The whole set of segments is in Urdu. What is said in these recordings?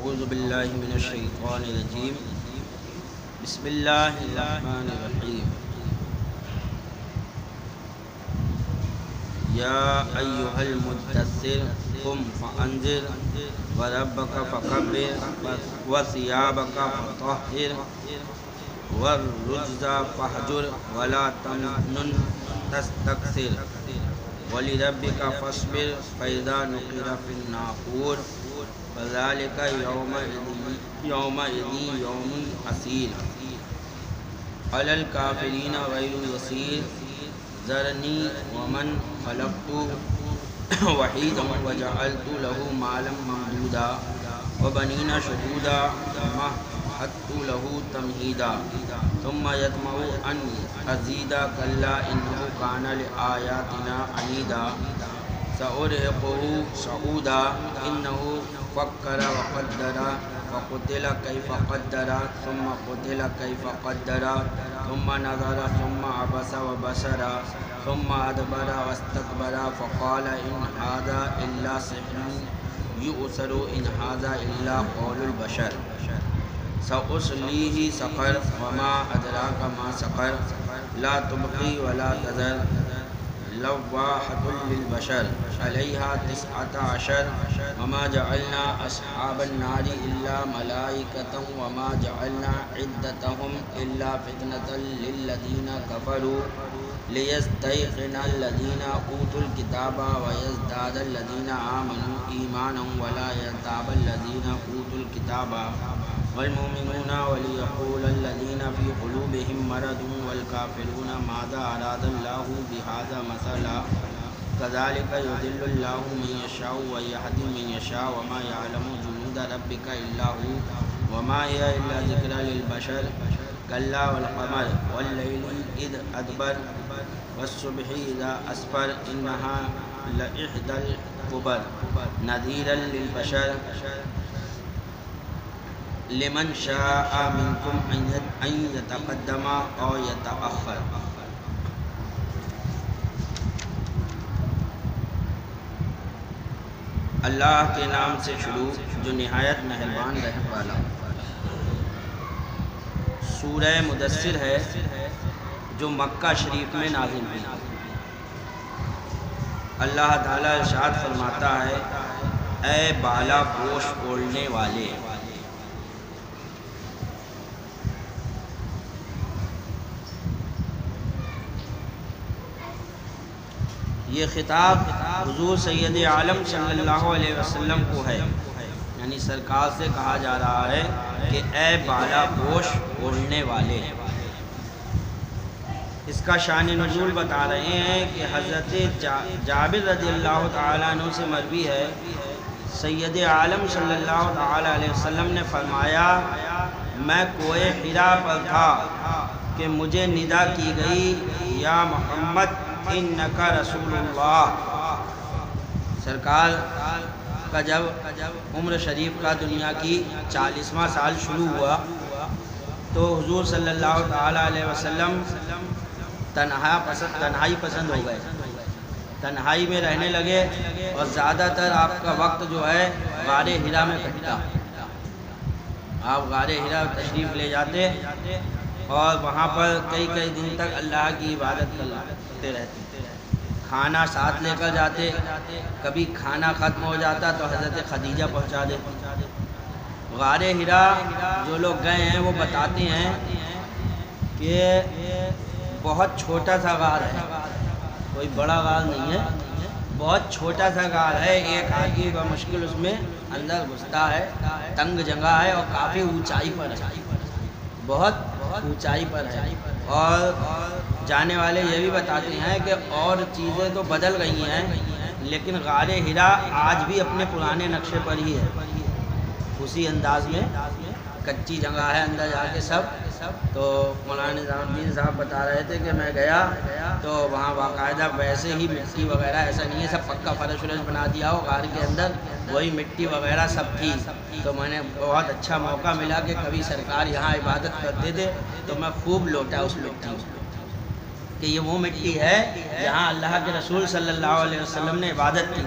اعوذ باللہ من الشیطان الرجیم بسم اللہ الرحمن الرحیم یا ایہا المدثر قم فانذر وربک فکبر وثیابک فطہر والرجز فاہجر ولا تمنن تستکثر ولربک فاصبر فاذا نقر فی الناقور فذلک یومئذ یوم عسیر علی الکافرین غیر یسیر ذرنی ومن خلقت وحیدا وجعلت له مالا ممدودا وبنین شہودا ومہدت له تمہیدا ثم یطمع ان ازید کلا انہ کان لآیاتنا عنیدا سأرہقہ صعودا انہ فکر وقدر فقتل کیف قدر ثم قتل کیف قدر ثم نظر ثم عبس وبصر ثم ادبر واستکبر فقال ان هذا الا سحر یؤثر ان هذا الا قول البشر سأصلیہ سقر وما ادراک ما سقر لا تبقی ولا تذر لواحة للبشر علیہا 19 وما جعلنا اصحاب النار الا ملائکة وما جعلنا عدتهم الا فتنة للذین کفروا لیستیقن الذین اوتوا الکتاب ویزداد الذین آمنوا ایمانا ولا یرتاب الذین اوتوا الکتاب والمؤمنون وليقول الذين في قلوبهم مرض والكافرون ماذا أراد الله بهذا مثلا كذلك يضل الله من يشاء ويهدي من يشاء وما يعلم جنود ربك إلا هو وما هي إلا ذكرى للبشر كلا والقمر والليل إذ أدبر والصبح إذا أسفر إنها لإحدى الكبر نذيرا للبشر لمن شاء منکم ان یتقدم او یتأخر اللہ کے نام سے شروع جو نہایت مہربان رحم والا۔ سورہ مدثر ہے جو مکہ شریف میں نازل ہوئی۔ اللہ تعالیٰ ارشاد فرماتا ہے اے بالا پوش اوڑھنے والے، یہ خطاب حضور سید عالم صلی اللہ علیہ وسلم کو ہے، یعنی سرکار سے کہا جا رہا ہے کہ اے بالا پوش اوڑھنے والے۔ اس کا شان نزول بتا رہے ہیں کہ حضرت جابر رضی اللہ تعالیٰ عنہ سے مروی ہے، سید عالم صلی اللہ تعالیٰ علیہ وسلم نے فرمایا میں کوہ حرا پر تھا کہ مجھے ندا کی گئی یا محمد انکا رسول اللہ۔ سرکار کا جب عمر شریف کا دنیا کی 40واں سال شروع ہوا تو حضور صلی اللہ تعالیٰ علیہ وسلم تنہائی پسند ہو گئے، تنہائی میں رہنے لگے اور زیادہ تر آپ کا وقت جو ہے غار حرا میں کٹتا۔ آپ غار حرا تشریف لے جاتے اور وہاں پر کئی دن تک اللہ کی عبادت کرتے رہتے، کھانا ساتھ لے کر جاتے، کبھی کھانا ختم ہو جاتا تو حضرت خدیجہ پہنچا دیتے۔ غار حرا جو لوگ گئے ہیں وہ بتاتے ہیں کہ بہت چھوٹا سا غار ہے، کوئی بڑا غار نہیں ہے، بہت چھوٹا سا غار ہے، ایک آدمی بمشکل اس میں اندر گھستا ہے، تنگ جگہ ہے اور کافی اونچائی پر ہے، بہت اونچائی پر ہے۔ اور جانے والے یہ بھی بتاتے ہیں کہ اور چیزیں تو بدل گئی ہیں لیکن غار حرا آج بھی اپنے پرانے نقشے پر ہی ہے، اسی انداز میں کچی جگہ ہے اندر جا کے سب۔ تو مولانا نظام الدین صاحب بتا رہے تھے کہ میں گیا تو وہاں باقاعدہ ویسے ہی مٹی وغیرہ ایسا نہیں ہے، سب پکا فرش بنا دیا ہو غار کے اندر، وہی مٹی وغیرہ سب تھی۔ تو میں نے بہت اچھا موقع ملا کہ کبھی سرکار یہاں عبادت کرتے تھے تو میں خوب لوٹا اس مٹی میں، کہ یہ وہ مٹی ہے جہاں اللہ کے رسول صلی اللہ علیہ وسلم نے عبادت کی.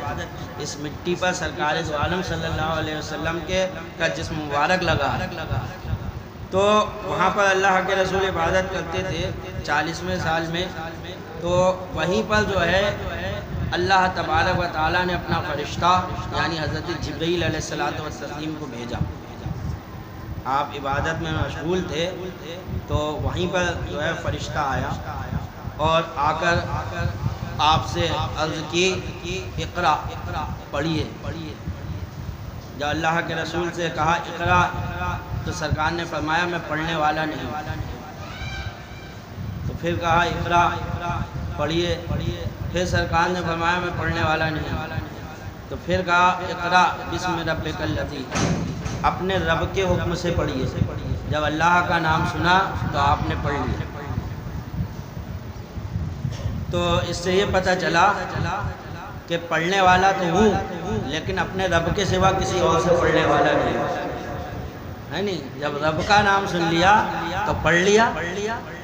اس مٹی پر سرکار دو عالم صلی اللہ علیہ وسلم کا جسم مبارک لگا. تو وہاں پر اللہ کے رسول عبادت کرتے تھے 40ویں سال میں. تو وہیں پر جو ہے اللہ تبارک و تعالیٰ نے اپنا فرشتہ یعنی حضرت جبرائیل علیہ الصلوۃ والتسلیم کو بھیجا. آپ عبادت میں مشغول تھے تو وہیں پر جو ہے فرشتہ آیا اور آ کر آپ سے عرض کی اقرا پڑھیے. جب اللہ کے رسول سے کہا اقرا تو سرکار نے فرمایا میں پڑھنے والا نہیں. تو پھر کہا اقرا پڑھیے. پھر سرکار نے فرمایا میں پڑھنے والا نہیں. تو پھر کہا اقرا بسم ربک الذی اپنے رب کے حکم سے پڑھیے. جب اللہ کا نام سنا تو آپ نے پڑھ لیا. تو اس سے یہ پتہ چلا کہ پڑھنے والا تو ہوں لیکن اپنے رب کے سوا کسی اور سے پڑھنے والا نہیں ہے. نہیں جب رب کا نام سن لیا تو پڑھ لیا.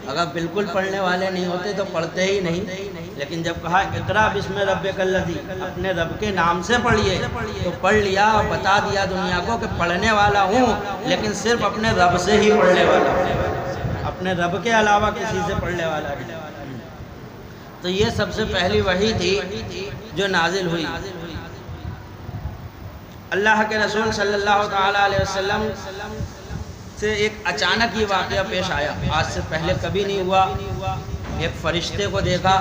اگر بالکل پڑھنے والے نہیں ہوتے تو پڑھتے ہی نہیں. لیکن جب کہا اقرا بسم ربک الذی اپنے رب کے نام سے پڑھیے تو پڑھ لیا اور بتا دیا دنیا کو کہ پڑھنے والا ہوں لیکن صرف اپنے رب سے ہی پڑھنے والا ہوں, اپنے رب کے علاوہ کسی سے پڑھنے والا نہیں. تو یہ سب سے پہلی وحی تھی جو نازل ہوئی. اللہ کے رسول صلی اللہ تعالیٰ علیہ وسلم سے ایک اچانک یہ واقعہ پیش آیا, آج سے پہلے کبھی نہیں ہوا. ایک فرشتے کو دیکھا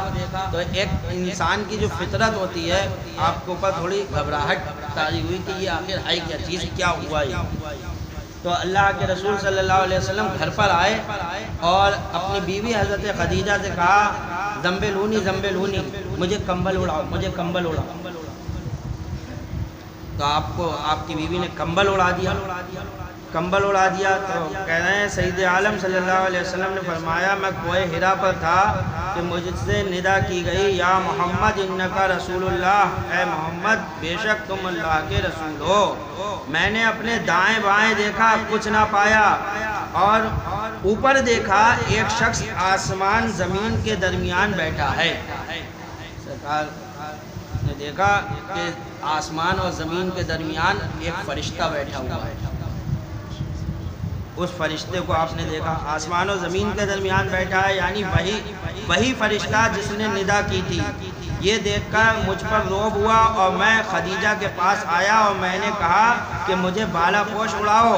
تو ایک انسان کی جو فطرت ہوتی ہے آپ کے اوپر تھوڑی گھبراہٹ تاری ہوئی کہ یہ آخر ہے کیا چیز, کیا ہوا یہ. تو اللہ کے رسول صلی اللہ علیہ وسلم گھر پر آئے اور اپنی بیوی حضرت خدیجہ سے کہا زمبلونی زمبلونی مجھے کمبل اڑاؤ, مجھے کمبل اڑاؤ. تو آپ کی بیوی نے کمبل اڑا دیا. کمبل اڑا دیا تو کہہ رہے ہیں سید عالم صلی اللہ علیہ وسلم نے فرمایا میں کوہ حرا پر تھا کہ مجھ سے ندا کی گئی یا محمد انکا رسول اللہ, اے محمد بے شک تم اللہ کے رسول ہو. میں نے اپنے دائیں بائیں دیکھا کچھ نہ پایا اور اوپر دیکھا ایک شخص آسمان زمین کے درمیان بیٹھا ہے. سرکار نے دیکھا کہ آسمان اور زمین کے درمیان ایک فرشتہ بیٹھا ہوا ہے. اس فرشتے کو آپ نے دیکھا آسمان و زمین کے درمیان بیٹھا ہے, یعنی وہی فرشتہ جس نے ندا کی تھی. یہ دیکھ کر مجھ پر رعب ہوا اور میں خدیجہ کے پاس آیا اور میں نے کہا کہ مجھے بالا پوش اڑاؤ.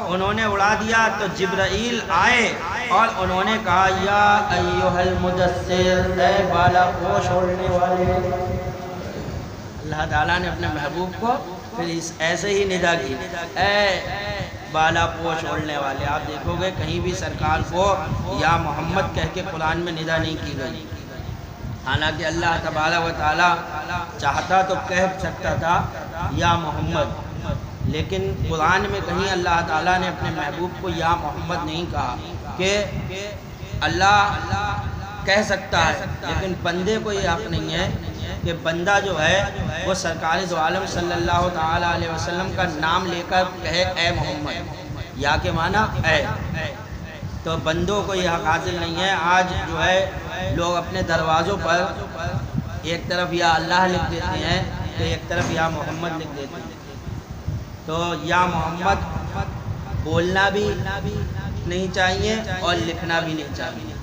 انہوں نے اڑا دیا تو جبرائیل آئے اور انہوں نے کہا یا ایھا المدثر, اے بالا پوش اوڑھنے والے. اللہ تعالیٰ نے اپنے محبوب کو پھر ایسے ہی ندا کی اے بالا پوش اوڑھنے والے. آپ دیکھو گے کہیں بھی سرکار کو یا محمد کہہ کے قرآن میں ندا نہیں کی گئی. حالانکہ اللہ تبارک و تعالیٰ چاہتا تو کہہ سکتا تھا یا محمد, لیکن قرآن میں کہیں اللہ تعالیٰ نے اپنے محبوب کو یا محمد نہیں کہا. کہ اللہ کہہ سکتا ہے لیکن بندے کو یہ حق نہیں ہے کہ بندہ جو ہے وہ سرکار دو عالم صلی اللہ تعالیٰ علیہ وسلم کا نام لے کر کہے اے محمد, یا کے معنی اے. تو بندوں کو یہ حق حاصل نہیں ہے. آج جو ہے لوگ اپنے دروازوں پر ایک طرف یا اللہ لکھ دیتے ہیں تو ایک طرف یا محمد لکھ دیتے ہیں. تو یا محمد بولنا بھی نہیں چاہیے اور لکھنا بھی نہیں چاہیے.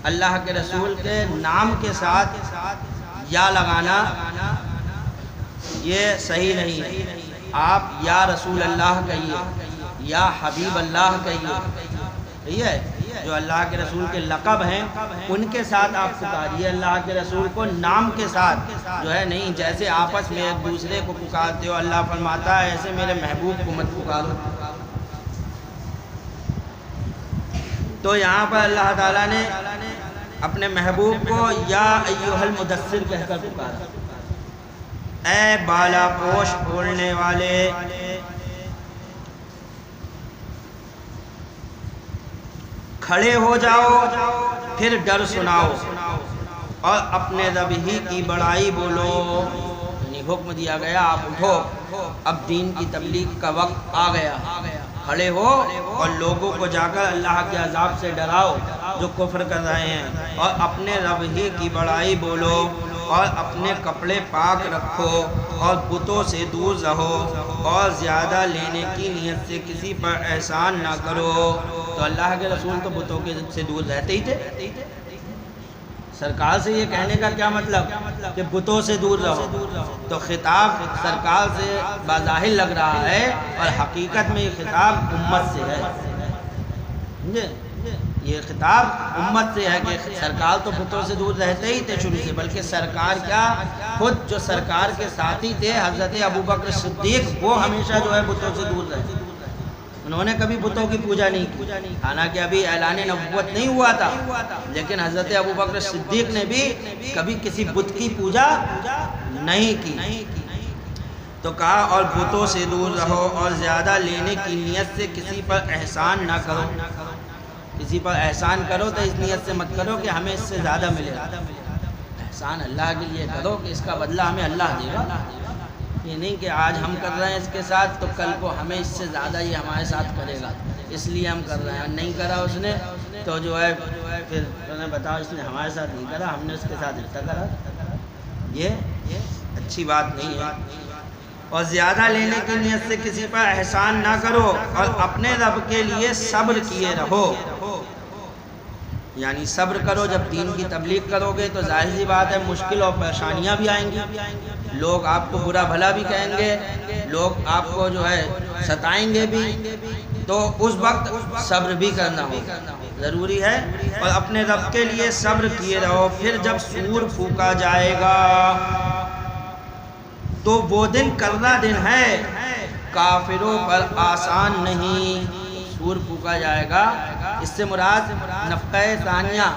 اللہ کے رسول کے نام کے ساتھ یا لگانا یہ صحیح نہیں ہے. آپ یا رسول اللہ کہیے, یا حبیب اللہ کہیے. صحیح ہے, جو اللہ کے رسول کے لقب ہیں ان کے ساتھ آپ پکاریے اللہ کے رسول کو, نام کے ساتھ جو ہے نہیں. جیسے آپس میں ایک دوسرے کو پکارتے ہو, اللہ فرماتا ہے ایسے میرے محبوب کو مت پکارو. تو یہاں پر اللہ تعالیٰ نے اپنے محبوب کو یا ایھا المدثر کہہ کر پکارا, اے بالا پوش اوڑھنے والے. کھڑے ہو جاؤ پھر ڈر سناؤ اور اپنے رب ہی کی بڑائی بولو. یعنی حکم دیا گیا آپ اٹھو, اب دین کی تبلیغ کا وقت آ گیا. کھڑے ہو اور لوگوں کو جا کر اللہ کے عذاب سے ڈراؤ جو کفر کر رہے ہیں، اور اپنے رب ہی کی بڑائی بولو، اور اپنے کپڑے پاک رکھو، اور بتوں سے دور رہو، اور زیادہ لینے کی نیت سے کسی پر احسان نہ کرو۔ تو اللہ کے رسول تو بتوں سے دور رہتے ہی تھے۔ سرکار سے یہ کہنے کا کیا مطلب کہ بتوں سے دور رہو؟ تو خطاب سرکار سے بظاہر لگ رہا ہے، اور حقیقت میں یہ خطاب امت سے ہے۔ یہ خطاب امت سے ہے کہ سرکار تو بتوں سے دور رہتے ہی تھے شروع سے، بلکہ سرکار کیا خود جو سرکار کے ساتھی تھے حضرت ابوبکر صدیق، وہ ہمیشہ جو ہے بتوں سے دور رہتے، انہوں نے کبھی بتوں کی پوجا نہیں کی، حالانکہ ابھی اعلان نبوت نہیں ہوا تھا، لیکن حضرت ابوبکر صدیق نے بھی کبھی کسی بت کی پوجا نہیں کی۔ تو کہا اور بتوں سے دور رہو، اور زیادہ لینے کی نیت سے کسی پر احسان نہ کرو۔ کسی پر احسان کرو تو اس نیت سے مت کرو کہ ہمیں اس سے زیادہ ملے گا، احسان اللہ کے لیے کرو کہ اس کا بدلہ ہمیں اللہ دے گا، یہ نہیں کہ آج ہم کر رہے ہیں اس کے ساتھ تو کل کو ہمیں اس سے زیادہ یہ ہمارے ساتھ کرے گا، اس لیے ہم کر رہے ہیں، نہیں کرا اس نے تو جو ہے پھر بتاؤ اس نے ہمارے ساتھ نہیں کرا، ہم نے اس کے ساتھ اتنا کرا، یہ اچھی بات نہیں ہے۔ اور زیادہ لینے کی نیت سے کسی پر احسان نہ کرو، اور اپنے رب کے لیے صبر کیے رہو، یعنی صبر کرو۔ جب دین کی تبلیغ کرو گے تو ظاہر سی بات ہے مشکل اور پریشانیاں بھی آئیں گی، لوگ آپ کو برا بھلا بھی کہیں گے، لوگ آپ کو جو ہے ستائیں گے بھی، تو اس وقت صبر بھی کرنا ہوگا، ضروری ہے۔ اور اپنے رب کے لیے صبر کیے رہو۔ پھر جب سور پھونکا جائے گا تو وہ دن کرنا دن ہے، کافروں پر آسان نہیں۔ سور پھونکا جائے گا، اس سے مراد نفخہ ثانیہ،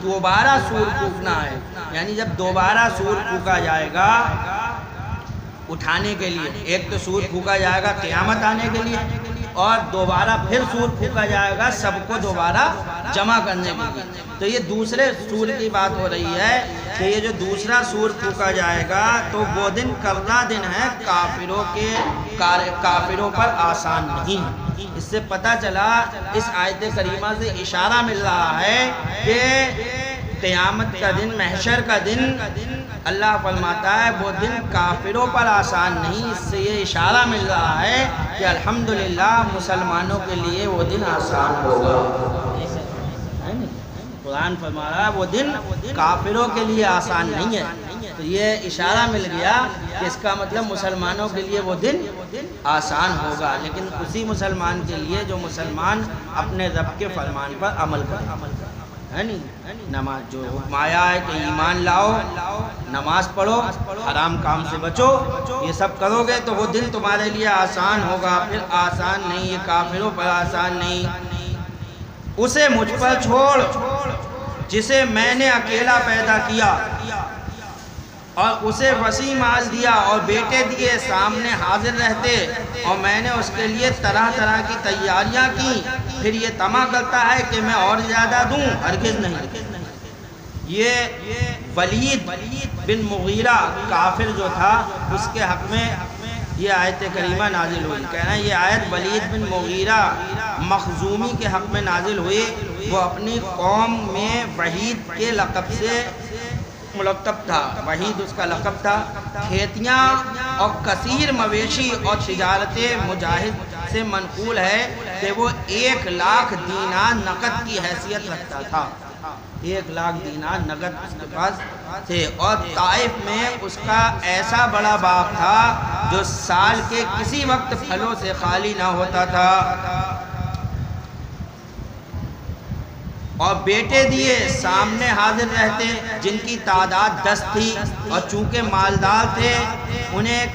دوبارہ سور پھونکنا ہے، یعنی جب دوبارہ سور پھونکا جائے گا اٹھانے کے لیے، ایک تو سور پھونکا جائے گا قیامت آنے کے لیے، اور دوبارہ پھر سور پھونکا جائے گا سب کو دوبارہ جمع کرنے کے لیے۔ تو یہ دوسرے سور کی بات ہو رہی ہے کہ یہ جو دوسرا سور پھونکا جائے گا تو وہ دن کرنا دن ہے، کافروں پر آسان نہیں۔ اس سے پتہ چلا، اس آیت کریمہ سے اشارہ مل رہا ہے کہ قیامت کا دن، محشر کا دن، اللہ فرماتا ہے وہ دن کافروں پر آسان نہیں۔ اس سے یہ اشارہ مل رہا ہے کہ الحمدللہ مسلمانوں کے لیے وہ دن آسان ہوگا۔ قرآن فرما رہا ہے وہ دن کافروں کے لیے آسان نہیں ہے، تو یہ اشارہ مل گیا کہ اس کا مطلب مسلمانوں کے لیے وہ دن آسان ہوگا، لیکن اسی مسلمان کے لیے جو مسلمان اپنے رب کے فرمان پر عمل کرے، ہے نہیں؟ نماز جو حکم آیا ہے کہ ایمان لاؤ، نماز پڑھو، حرام کام سے بچو، یہ سب کرو گے تو وہ دن تمہارے لیے آسان ہوگا۔ پھر آسان نہیں، یہ کافروں پر آسان نہیں۔ اسے مجھ پر چھوڑ جسے میں نے اکیلا پیدا کیا، اور اسے وسیع مال دیا اور بیٹے دیے، سامنے حاضر رہتے، اور میں نے اس کے لیے طرح طرح کی تیاریاں کی، پھر یہ طمع کرتا ہے کہ میں اور زیادہ دوں، ہرگز نہیں۔ یہ ولید بن مغیرہ کافر جو تھا، اس کے حق میں یہ آیت کریمہ نازل ہوئی۔ کہنا ہے یہ آیت ولید بن مغیرہ مخزومی کے حق میں نازل ہوئی، وہ اپنی قوم میں وحید کے لقب سے ملقب تھا، وحید اس کا لقب تھا۔ کھیتیاں اور کثیر مویشی اور تجارت مجاہد سے منقول ہے کہ وہ 1,00,000 دینار نقد کی حیثیت رکھتا تھا، 1,00,000 دینار نقد اس کے پاس تھے، اور طائف میں اس کا ایسا بڑا باغ تھا جو سال کے کسی وقت پھلوں سے خالی نہ ہوتا تھا، اور بیٹے دیے، سامنے حاضر رہتے، جن کی تعداد 10 تھی، اور چونکہ مالدار تھے انہیں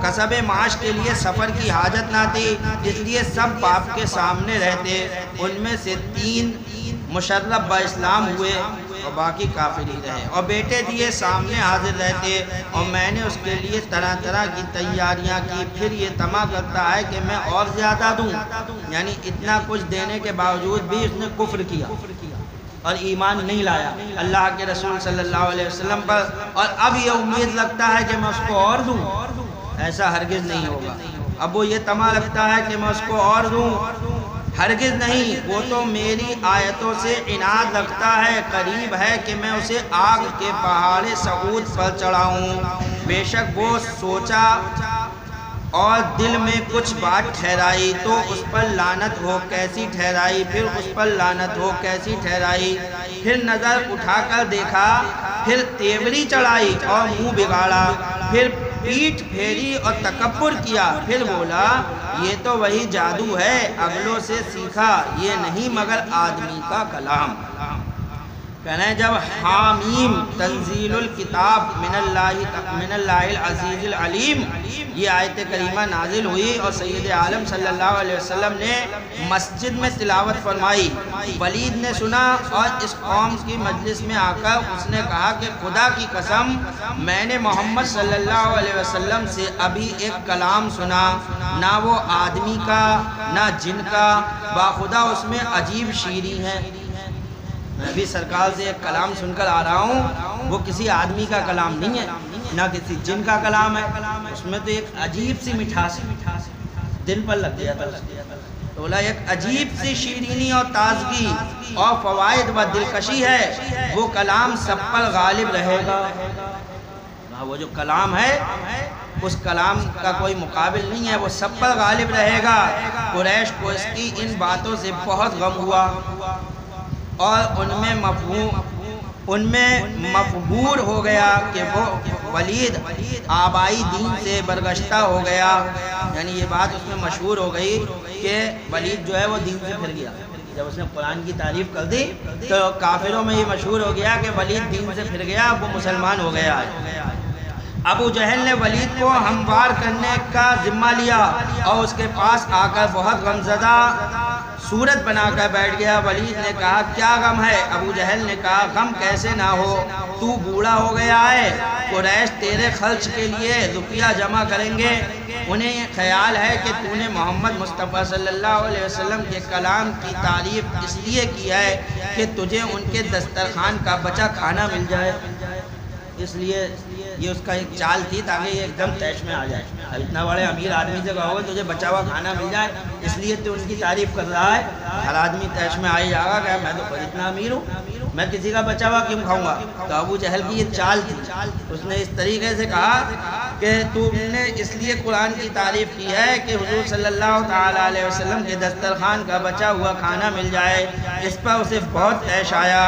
کسب معاش کے لیے سفر کی حاجت نہ تھی، اس لیے سب باپ کے سامنے رہتے۔ ان میں سے 3 مشرف با اسلام ہوئے اور باقی کافر ہی رہے، اور بیٹے دیے، سامنے حاضر رہتے، اور میں نے اس کے لیے طرح طرح کی تیاریاں کی، پھر یہ طمع کرتا ہے کہ میں اور زیادہ دوں، یعنی اتنا کچھ دینے کے باوجود بھی اس نے کفر کیا اور ایمان نہیں لایا اللہ کے رسول صلی اللہ علیہ وسلم پر، اور اب یہ امید رکھتا ہے کہ میں اس کو اور دوں، ایسا ہرگز نہیں ہوگا۔ اب وہ یہ طمع رکھتا ہے کہ میں اس کو اور دوں، ہرگز نہیں، وہ تو میری آیتوں سے عناد رکھتا ہے، قریب ہے کہ میں اسے آگ کے پہاڑ سعود پر چڑھاؤں۔ بے شک وہ سوچا اور دل میں کچھ بات ٹھہرائی تو اس پر لعنت ہو کیسی ٹھہرائی، پھر اس پر لعنت ہو کیسی ٹھہرائی، پھر نظر اٹھا کر دیکھا، پھر تیوری چڑھائی اور منہ بگاڑا، پھر پیٹھ پھیری اور تکبر کیا، پھر بولا یہ تو وہی جادو ہے اگلوں سے سیکھا، یہ نہیں مگر آدمی کا کلام۔ کہنا ہے جب حامیم تنزیل الکتاب من اللہ العزیز العلیم یہ آیت کریمہ نازل ہوئی اور سید عالم صلی اللہ علیہ وسلم نے مسجد میں تلاوت فرمائی، ولید نے سنا اور اس قوم کی مجلس میں آ کر اس نے کہا کہ خدا کی قسم میں نے محمد صلی اللہ علیہ وسلم سے ابھی ایک کلام سنا، نہ وہ آدمی کا نہ جن کا، باخدا اس میں عجیب شیریں ہے۔ میں بھی سرکار سے ایک کلام سن کر آ رہا ہوں، وہ کسی آدمی کا کلام نہیں ہے نہ کسی جن کا کلام ہے، اس میں تو ایک عجیب سی مٹھاس دل پر لگ گیا تھا، تو بولا ایک عجیب سی شیرینی اور تازگی اور فوائد و دلکشی ہے، وہ کلام سب پر غالب رہے گا۔ وہ جو کلام ہے اس کلام کا کوئی مقابل نہیں ہے، وہ سب پر غالب رہے گا۔ قریش کو اس کی ان باتوں سے بہت غم ہوا اور ان میں مفہور ہو گیا کہ وہ ولید آبائی دین سے برگشتہ ہو گیا، یعنی یہ بات اس میں مشہور ہو گئی کہ ولید جو ہے وہ دین سے پھر گیا۔ جب اس نے قرآن کی تعریف کر دی تو کافروں میں یہ مشہور ہو گیا کہ ولید دین سے پھر گیا، وہ مسلمان ہو گیا ہے۔ ابو جہل نے ولید کو ہموار کرنے کا ذمہ لیا اور اس کے پاس آ کر بہت غمزدہ صورت بنا کر بیٹھ گیا۔ ولید نے کہا کیا غم ہے؟ ابو جہل نے کہا غم کیسے نہ ہو، تو بوڑھا ہو گیا ہے، قریش تیرے خرچ کے لیے روپیہ جمع کریں گے، انہیں یہ خیال ہے کہ تو نے محمد مصطفیٰ صلی اللہ علیہ وسلم کے کلام کی تعریف اس لیے کی ہے کہ تجھے ان کے دسترخوان کا بچا کھانا مل جائے، اس لیے یہ اس کا ایک چال تھی تاکہ یہ ایک دم تیش میں آ جائے۔ اتنا بڑے امیر آدمی سے کہو گے تجھے بچا ہوا کھانا مل جائے، اس لیے تو ان کی تعریف کر رہا ہے، ہر آدمی تیش میں آ ہی جائے گا کہ میں تو خود اتنا امیر ہوں، میں کسی کا بچا ہوا کیوں کھاؤں گا۔ تو ابو جہل کی یہ چال تھی، اس نے اس طریقے سے کہا کہ تو نے اس لیے قرآن کی تعریف کی ہے کہ حضور صلی اللہ تعالیٰ علیہ وسلم کے دسترخوان کا بچا ہوا کھانا مل جائے۔ اس پر اسے بہت تیش آیا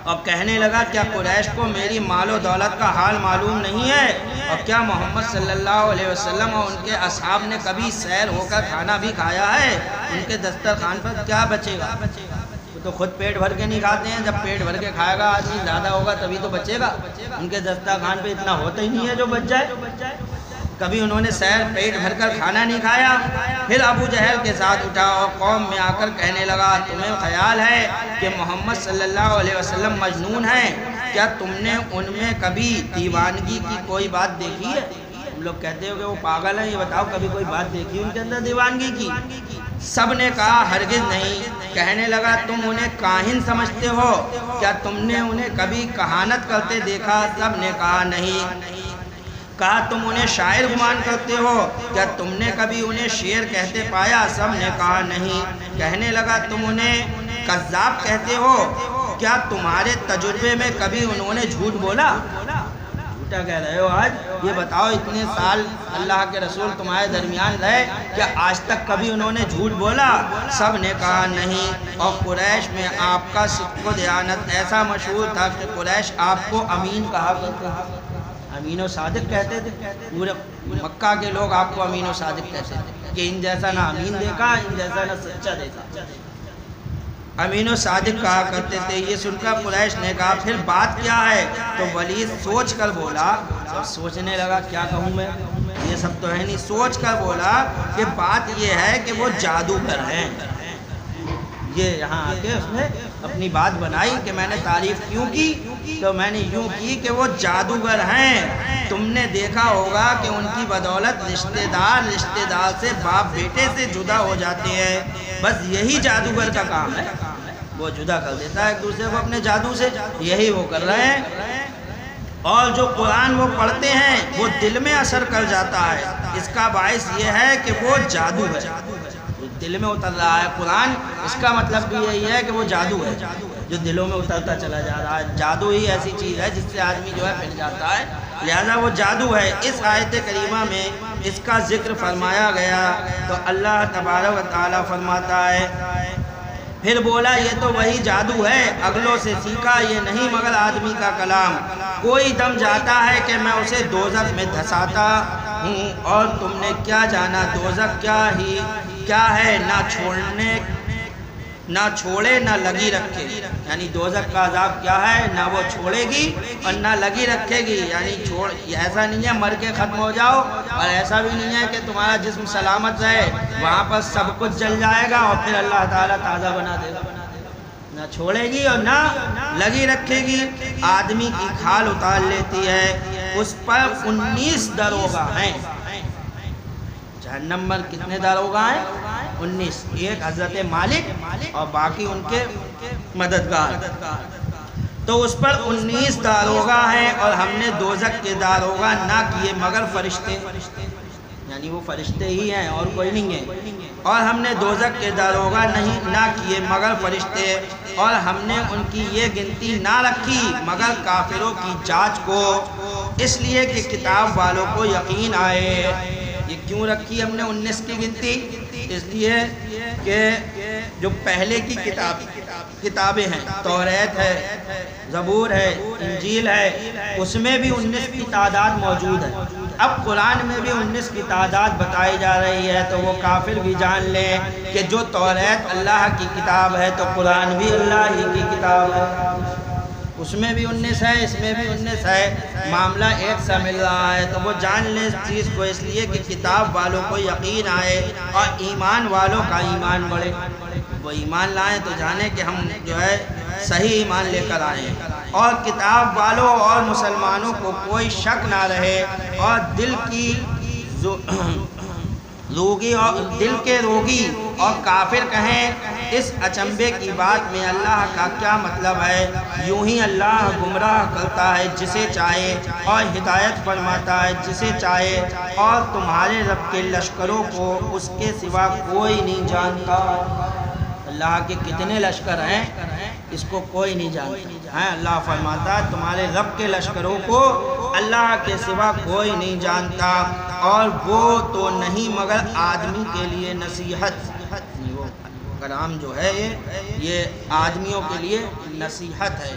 اور کہنے لگا کیا قریش کو میری مال و دولت کا حال معلوم نہیں ہے؟ اور کیا محمد صلی اللہ علیہ وسلم اور ان کے اصحاب نے کبھی سیر ہو کر کھانا بھی کھایا ہے؟ ان کے دسترخوان پر کیا بچے گا؟ وہ تو خود پیٹ بھر کے نہیں کھاتے ہیں، جب پیٹ بھر کے کھائے گا آدمی زیادہ ہوگا تبھی تو بچے گا، ان کے دسترخوان پہ اتنا ہوتا ہی نہیں ہے جو بچ جائے۔ کبھی انہوں نے سیر پیٹ بھر کر کھانا نہیں کھایا۔ پھر ابو جہل کے ساتھ اٹھا اور قوم میں آ کر کہنے لگا تمہیں خیال ہے کہ محمد صلی اللہ علیہ وسلم مجنون ہیں؟ کیا تم نے ان میں کبھی دیوانگی کی کوئی بات دیکھی ہے؟ تم لوگ کہتے ہو کہ وہ پاگل ہیں، یہ بتاؤ کبھی کوئی بات دیکھی ان کے اندر دیوانگی کی؟ سب نے کہا ہرگز نہیں۔ کہنے لگا تم انہیں کاہن سمجھتے ہو، کیا تم نے انہیں کبھی کہانت کرتے دیکھا؟ سب نے کہا نہیں۔ کہا تم انہیں شاعر گمان کرتے ہو، کیا تم نے کبھی انہیں شعر کہتے پایا؟ سب نے کہا نہیں۔ کہنے لگا تم انہیں کذاب کہتے ہو، کیا تمہارے تجربے میں کبھی انہوں نے جھوٹ بولا؟ جھوٹا کہہ رہے ہو آج، یہ بتاؤ اتنے سال اللہ کے رسول تمہارے درمیان رہے، کیا آج تک کبھی انہوں نے جھوٹ بولا؟ سب نے کہا نہیں۔ اور قریش میں آپ کا صدق و دیانت ایسا مشہور تھا کہ قریش آپ کو امین کہا کرتے تھے، امین و صادق کہتے تھے، پورے مکہ کے لوگ آپ کو امین و صادق کہتے تھے کہ ان جیسا نہ امین دیکھا، ان جیسا نہ سچا دیکھا، امین و صادق کہا کرتے تھے۔ یہ سن کر قریش نے کہا پھر بات کیا ہے؟ تو ولید سوچ کر بولا، سوچنے لگا کیا کہوں میں، یہ سب تو ہے نہیں، سوچ کر بولا کہ بات یہ ہے کہ وہ جادوگر ہیں۔ یہ یہاں آ کے اس نے اپنی بات بنائی کہ میں نے تعریف کیوں کی، تو میں نے یوں کی کہ وہ جادوگر ہیں، تم نے دیکھا ہوگا کہ ان کی بدولت رشتہ دار سے باپ بیٹے سے جدا ہو جاتے ہیں، بس یہی جادوگر کا کام ہے، وہ جدا کر دیتا ہے ایک دوسرے کو اپنے جادو سے، یہی وہ کر رہے ہیں۔ اور جو قرآن وہ پڑھتے ہیں وہ دل میں اثر کر جاتا ہے، اس کا باعث یہ ہے کہ وہ جادو ہے، دل میں اتر رہا ہے قرآن، اس کا مطلب بھی یہی ہے کہ وہ جادو ہے جو دلوں میں اترتا چلا جا رہا ہے۔ جادو ہی ایسی چیز ہے جس سے آدمی جو ہے پھر جاتا ہے، لہذا وہ جادو ہے۔ اس آیت کریمہ میں اس کا ذکر فرمایا گیا تو اللہ تبارک و تعالیٰ فرماتا ہے، پھر بولا یہ تو وہی جادو ہے اگلوں سے سیکھا، یہ نہیں مگر آدمی کا کلام، کوئی دم جاتا ہے کہ میں اسے دوزخ میں دھساتا ہوں، اور تم نے کیا جانا دوزخ کیا ہے، نہ چھوڑے نہ لگی رکھے، یعنی دوزخ کا عذاب کیا ہے، نہ وہ چھوڑے گی اور نہ لگی رکھے گی، یعنی ایسا نہیں ہے مر کے ختم ہو جاؤ، اور ایسا بھی نہیں ہے کہ تمہارا جسم سلامت رہے، وہاں پر سب کچھ جل جائے گا اور پھر اللہ تعالیٰ تازہ بنا دے گا، نہ چھوڑے گی اور نہ لگی رکھے گی۔ آدمی کی کھال اتار لیتی ہے، اس پر 19 داروغہ ہیں، جہنم میں کتنے داروغہ ہیں؟ 19، ایک حضرت مالک اور باقی ان کے مددگار، تو اس پر 19 داروغہ ہیں، اور ہم نے دوزخ کے داروغہ نہ کیے مگر فرشتے، یعنی وہ فرشتے ہی ہیں اور کوئی نہیں ہے، اور ہم نے دوزخ کے داروغہ نہ کیے مگر فرشتے، اور ہم نے ان کی یہ گنتی نہ رکھی مگر کافروں کی جانچ کو، اس لیے کہ کتاب والوں کو یقین آئے۔ یہ کیوں رکھی ہم نے 19 کی گنتی؟ اس لیے کہ جو پہلے کی کتابیں ہیں، توریت ہے، زبور ہے، انجیل ہے، اس میں بھی 19 کی تعداد موجود ہے، اب قرآن میں بھی 19 کی تعداد بتائی جا رہی ہے، تو وہ کافر بھی جان لیں کہ جو توریت اللہ کی کتاب ہے تو قرآن بھی اللہ ہی کی کتاب ہے، اس میں بھی 19 ہے، اس میں بھی 19 ہے، معاملہ ایک سا مل رہا ہے، تو وہ جان لیں اس چیز کو، اس لیے کہ کتاب والوں کو یقین آئے اور ایمان والوں کا ایمان بڑھے، وہ ایمان لائیں تو جانیں کہ ہم جو ہے صحیح ایمان لے کر آئے، اور کتاب والوں اور مسلمانوں کو کوئی شک نہ رہے، اور دل کے روگی اور کافر کہیں اس اچنبے کی بات میں اللہ کا کیا مطلب ہے، یوں ہی اللہ گمراہ کرتا ہے جسے چاہے اور ہدایت فرماتا ہے جسے چاہے، اور تمہارے رب کے لشکروں کو اس کے سوا کوئی نہیں جانتا۔ اللہ کے کتنے لشکر ہیں اس کو کوئی نہیں جانتا ہے، اللہ فرماتا ہے تمہارے رب کے لشکروں کو اللہ کے سوا کوئی نہیں جانتا، اور وہ تو نہیں مگر آدمی کے لیے نصیحت، وہ کلام جو ہے یہ آدمیوں کے لیے نصیحت ہے۔